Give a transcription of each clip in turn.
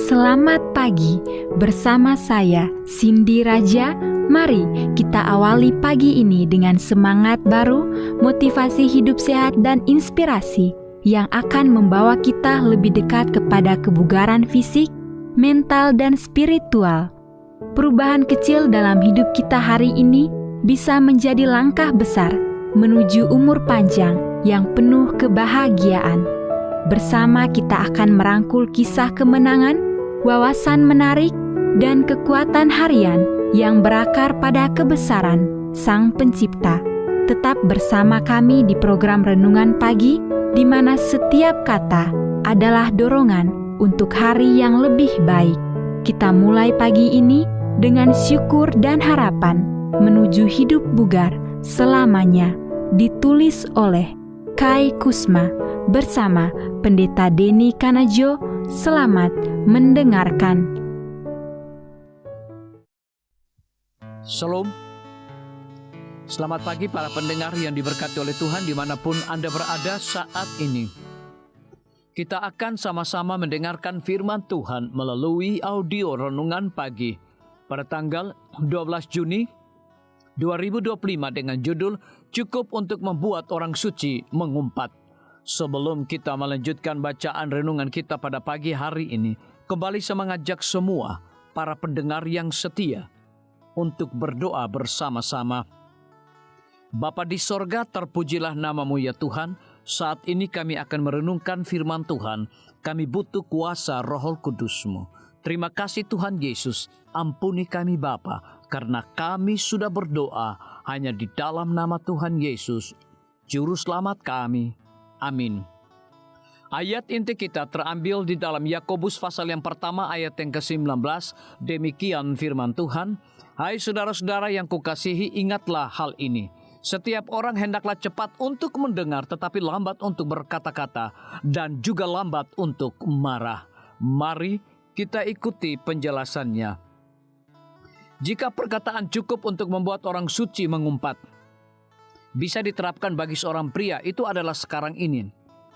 Selamat pagi bersama saya Cindy Raja. Mari kita awali pagi ini dengan semangat baru, motivasi hidup sehat dan inspirasi yang akan membawa kita lebih dekat kepada kebugaran fisik, mental dan spiritual. Perubahan kecil dalam hidup kita hari ini bisa menjadi langkah besar menuju umur panjang yang penuh kebahagiaan. Bersama kita akan merangkul kisah kemenangan, wawasan menarik, dan kekuatan harian yang berakar pada kebesaran Sang Pencipta. Tetap bersama kami di program Renungan Pagi, di mana setiap kata adalah dorongan untuk hari yang lebih baik. Kita mulai pagi ini dengan syukur dan harapan menuju hidup bugar selamanya. Ditulis oleh Kai Kusma bersama Pendeta Denny Kanajo. Selamat mendengarkan. Shalom. Selamat pagi para pendengar yang diberkati oleh Tuhan dimanapun Anda berada saat ini. Kita akan sama-sama mendengarkan firman Tuhan melalui audio Renungan Pagi pada tanggal 12 Juni 2025 dengan judul Cukup untuk Membuat Orang Suci Mengumpat. Sebelum kita melanjutkan bacaan renungan kita pada pagi hari ini, kembali saya mengajak semua para pendengar yang setia untuk berdoa bersama-sama. Bapa di sorga, terpujilah nama-Mu ya Tuhan. Saat ini kami akan merenungkan firman Tuhan. Kami butuh kuasa Roh Kudus-Mu. Terima kasih Tuhan Yesus. Ampuni kami Bapa, karena kami sudah berdoa hanya di dalam nama Tuhan Yesus, Juru Selamat kami. Amin. Ayat inti kita terambil di dalam Yakobus pasal yang pertama ayat yang ke-19. Demikian firman Tuhan. Hai saudara-saudara yang kukasihi, ingatlah hal ini. Setiap orang hendaklah cepat untuk mendengar, tetapi lambat untuk berkata-kata, dan juga lambat untuk marah. Mari kita ikuti penjelasannya. Jika perkataan cukup untuk membuat orang suci mengumpat bisa diterapkan bagi seorang pria, itu adalah sekarang ini.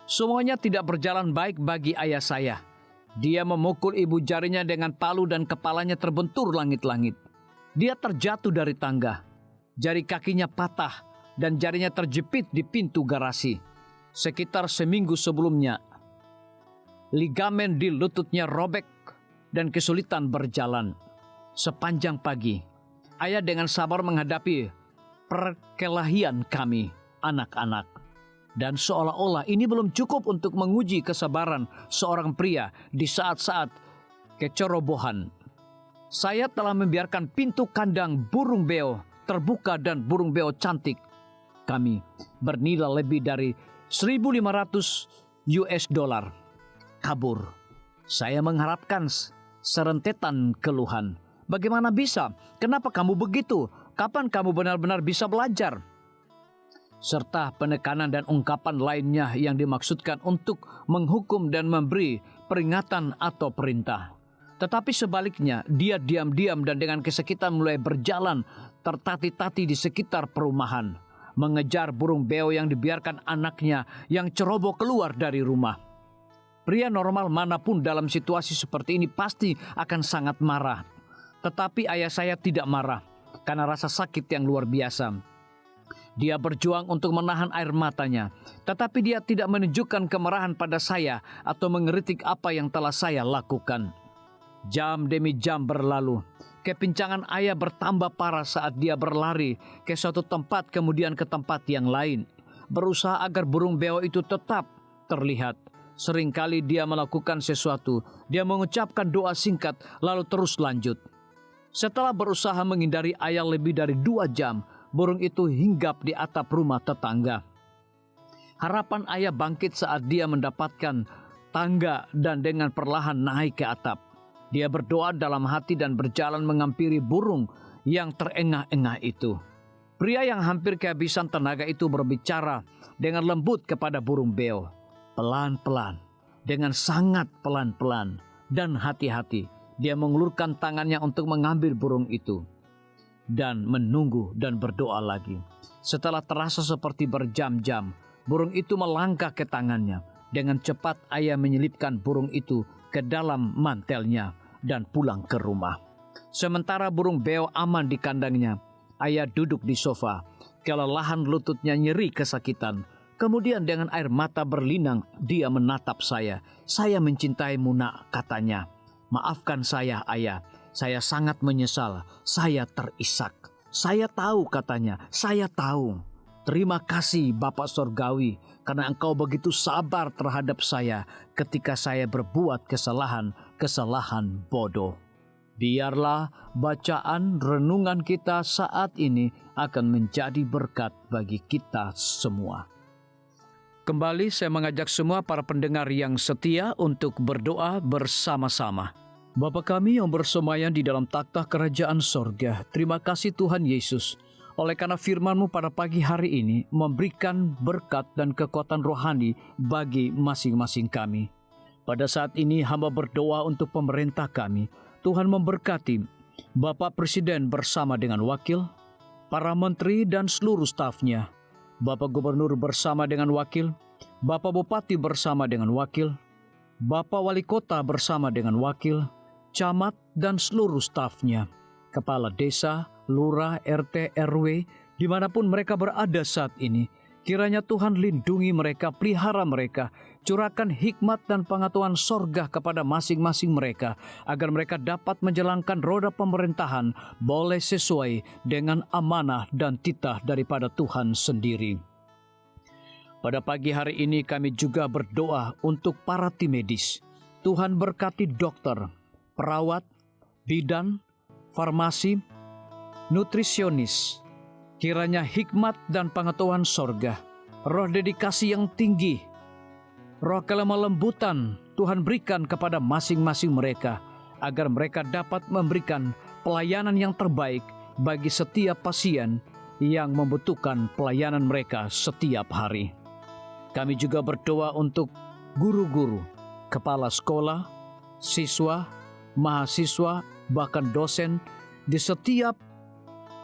Semuanya tidak berjalan baik bagi ayah saya. Dia memukul ibu jarinya dengan palu dan kepalanya terbentur langit-langit. Dia terjatuh dari tangga. Jari kakinya patah dan jarinya terjepit di pintu garasi. Sekitar seminggu sebelumnya, ligamen di lututnya robek dan kesulitan berjalan. Sepanjang pagi, ayah dengan sabar menghadapi perkelahian kami, anak-anak. Dan seolah-olah ini belum cukup untuk menguji kesabaran seorang pria di saat-saat kecerobohan. Saya telah membiarkan pintu kandang burung beo terbuka dan burung beo cantik kami bernilai lebih dari $1.500 kabur. Saya mengharapkan serentetan keluhan. Bagaimana bisa? Kenapa kamu begitu? Kapan kamu benar-benar bisa belajar? Serta penekanan dan ungkapan lainnya yang dimaksudkan untuk menghukum dan memberi peringatan atau perintah. Tetapi sebaliknya, dia diam-diam dan dengan kesakitan mulai berjalan tertati-tati di sekitar perumahan, mengejar burung beo yang dibiarkan anaknya yang ceroboh keluar dari rumah. Pria normal manapun dalam situasi seperti ini pasti akan sangat marah. Tetapi ayah saya tidak marah karena rasa sakit yang luar biasa. Dia berjuang untuk menahan air matanya, tetapi dia tidak menunjukkan kemarahan pada saya atau mengeritik apa yang telah saya lakukan. Jam demi jam berlalu. Kepincangan ayah bertambah parah saat dia berlari ke suatu tempat kemudian ke tempat yang lain, berusaha agar burung beo itu tetap terlihat. Seringkali dia melakukan sesuatu, dia mengucapkan doa singkat lalu terus lanjut. Setelah berusaha menghindari ayah lebih dari 2 jam, burung itu hinggap di atap rumah tetangga. Harapan ayah bangkit saat dia mendapatkan tangga dan dengan perlahan naik ke atap. Dia berdoa dalam hati dan berjalan menghampiri burung yang terengah-engah itu. Pria yang hampir kehabisan tenaga itu berbicara dengan lembut kepada burung beo. Pelan-pelan, dengan sangat pelan-pelan dan hati-hati, dia mengulurkan tangannya untuk mengambil burung itu dan menunggu dan berdoa lagi. Setelah terasa seperti berjam-jam, burung itu melangkah ke tangannya. Dengan cepat ayah menyelipkan burung itu ke dalam mantelnya dan pulang ke rumah. Sementara burung beo aman di kandangnya, ayah duduk di sofa, kelelahan lututnya nyeri kesakitan. Kemudian dengan air mata berlinang, dia menatap saya. Saya mencintaimu nak, katanya. Maafkan saya ayah, saya sangat menyesal, saya terisak. Saya tahu, katanya, saya tahu. Terima kasih Bapak Sorgawi, karena Engkau begitu sabar terhadap saya ketika saya berbuat kesalahan bodoh. Biarlah bacaan renungan kita saat ini akan menjadi berkat bagi kita semua. Kembali saya mengajak semua para pendengar yang setia untuk berdoa bersama-sama. Bapa kami yang bersemayam di dalam takhta kerajaan sorga, terima kasih Tuhan Yesus, oleh karena firman-Mu pada pagi hari ini memberikan berkat dan kekuatan rohani bagi masing-masing kami. Pada saat ini hamba berdoa untuk pemerintah kami. Tuhan memberkati Bapak Presiden bersama dengan wakil, para menteri dan seluruh stafnya, Bapak Gubernur bersama dengan wakil, Bapak Bupati bersama dengan wakil, Bapak Wali Kota bersama dengan wakil, camat dan seluruh stafnya, kepala desa, lurah, RT, RW, dimanapun mereka berada saat ini. Kiranya Tuhan lindungi mereka, pelihara mereka, curahkan hikmat dan pengetahuan sorga kepada masing-masing mereka, agar mereka dapat menjalankan roda pemerintahan boleh sesuai dengan amanah dan titah daripada Tuhan sendiri. Pada pagi hari ini kami juga berdoa untuk para tim medis. Tuhan berkati dokter, perawat, bidan, farmasi, nutrisionis. Kiranya hikmat dan pengetahuan sorga, roh dedikasi yang tinggi, roh kelemah lembutan Tuhan berikan kepada masing-masing mereka, agar mereka dapat memberikan pelayanan yang terbaik bagi setiap pasien yang membutuhkan pelayanan mereka setiap hari. Kami juga berdoa untuk guru-guru, kepala sekolah, siswa, mahasiswa, bahkan dosen di setiap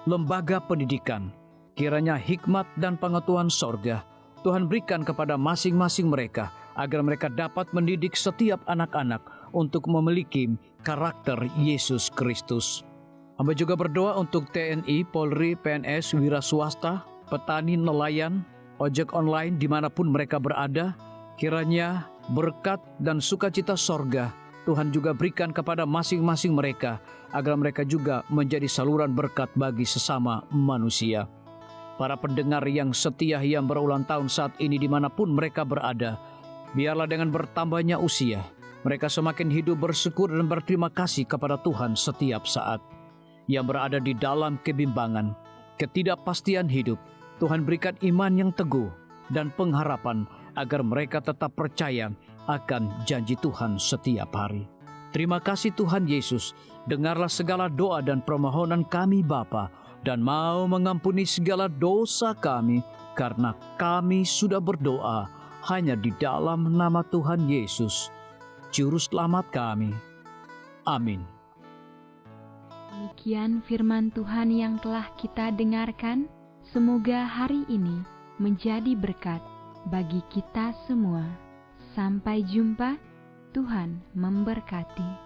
lembaga pendidikan. Kiranya hikmat dan pengetahuan sorga Tuhan berikan kepada masing-masing mereka, agar mereka dapat mendidik setiap anak-anak untuk memiliki karakter Yesus Kristus. Hamba juga berdoa untuk TNI, Polri, PNS, wira swasta, petani, nelayan, ojek online dimanapun mereka berada. Kiranya berkat dan sukacita sorga Tuhan juga berikan kepada masing-masing mereka, agar mereka juga menjadi saluran berkat bagi sesama manusia. Para pendengar yang setia yang berulang tahun saat ini dimanapun mereka berada, biarlah dengan bertambahnya usia, mereka semakin hidup bersyukur dan berterima kasih kepada Tuhan setiap saat. Yang berada di dalam kebimbangan, ketidakpastian hidup, Tuhan berikan iman yang teguh dan pengharapan, agar mereka tetap percaya akan janji Tuhan setiap hari. Terima kasih Tuhan Yesus, dengarlah segala doa dan permohonan kami Bapa, dan mau mengampuni segala dosa kami, karena kami sudah berdoa hanya di dalam nama Tuhan Yesus, Juru Selamat kami. Amin. Demikian firman Tuhan yang telah kita dengarkan. Semoga hari ini menjadi berkat bagi kita semua. Sampai jumpa, Tuhan memberkati.